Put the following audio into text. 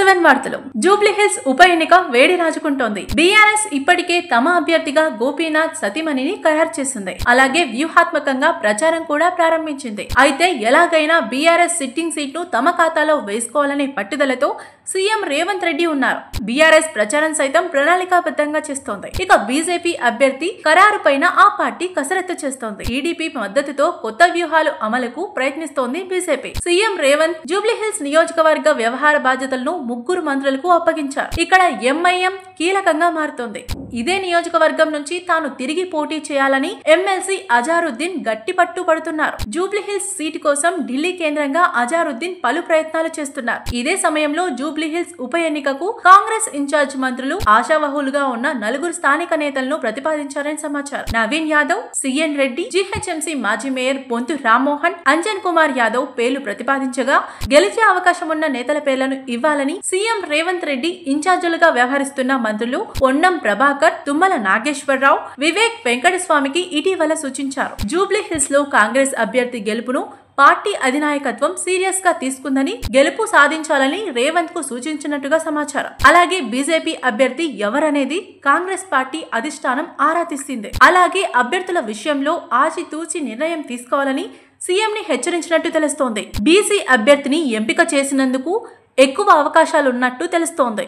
7 వార్తలు. జూబ్లీహిల్స్ ఉప ఎన్నిక వేడి రాజుకుంటోంది. బీఆర్ఎస్ ఇప్పటికే తమ అభ్యర్థిగా గోపీనాథ్ సతీమణిని ఖరారు చేసింది. అలాగే వ్యూహాత్మకంగా ప్రచారం కూడా ప్రారంభించింది. అయితే ఎలాగైనా బీఆర్ఎస్ సిట్టింగ్ సీట్ను తమ ఖాతాలో వేసుకోవాలనే పట్టుదలతో సీఎం రేవంత్ రెడ్డి ఉన్నారు. బీఆర్ఎస్ ప్రచారం సైతం ప్రణాళికాబద్ధంగా చేస్తోంది. ఇక బీజేపీ అభ్యర్థి ఖరారు పైన ఆ పార్టీ కసరత్తు చేస్తోంది. టీడీపీ మద్దతుతో కొత్త వ్యూహాలు అమలుకు ప్రయత్నిస్తోంది బీజేపీ. సీఎం రేవంత్ జూబ్లీహిల్స్ నియోజకవర్గ వ్యవహార బాధ్యతలను 3 మంత్రులకు అప్పగించారు. ఇక్కడ ఎంఐఎం కీలకంగా మారుతోంది. ఇదే నియోజకవర్గం నుంచి తాను తిరిగి పోటీ చేయాలని ఎమ్మెల్సీ అజారుద్దీన్ గట్టి పట్టు పడుతున్నారు. జూబ్లీహిల్స్ సీటు కోసం ఢిల్లీ కేంద్రంగా అజారుద్దీన్ పలు ప్రయత్నాలు చేస్తున్నారు. ఇదే సమయంలో జూబ్లీహిల్స్ ఉప ఎన్నికకు కాంగ్రెస్ ఇన్ఛార్జ్ మంత్రులు ఆశావహులుగా ఉన్న 4 స్థానిక నేతలను ప్రతిపాదించారని సమాచారం. నవీన్ యాదవ్, సిఎన్ రెడ్డి, జీహెచ్ఎంసీ మాజీ మేయర్ బొంతు రామ్మోహన్, అంజన్ కుమార్ యాదవ్ పేర్లు ప్రతిపాదించగా గెలిచే అవకాశం ఉన్న నేతల పేర్లను ఇవ్వాలని సీఎం రేవంత్ రెడ్డి ఇన్ఛార్జీలుగా వ్యవహరిస్తున్న మంత్రులు పొన్నం ప్రభాకర్, తుమ్మల నాగేశ్వరరావు, వివేక్ వెంకటస్వామికి ఇటీవల సూచించారు. జూబ్లీహిల్స్ లో కాంగ్రెస్ అభ్యర్థి గెలుపును పార్టీ అధినాయకత్వం సీరియస్ గా తీసుకుందని, గెలుపు సాధించాలని రేవంత్ కు సూచించినట్టుగా సమాచారం. అలాగే బీజేపీ అభ్యర్థి ఎవరనేది కాంగ్రెస్ పార్టీ అధిష్టానం ఆరా తీసింది. అలాగే అభ్యర్థుల విషయంలో ఆచితూచి నిర్ణయం తీసుకోవాలని సీఎం ని హెచ్చరించినట్టు తెలుస్తోంది. బీసీ అభ్యర్థిని ఎంపిక చేసినందుకు ఎక్కువ అవకాశాలున్నట్టు తెలుస్తోంది.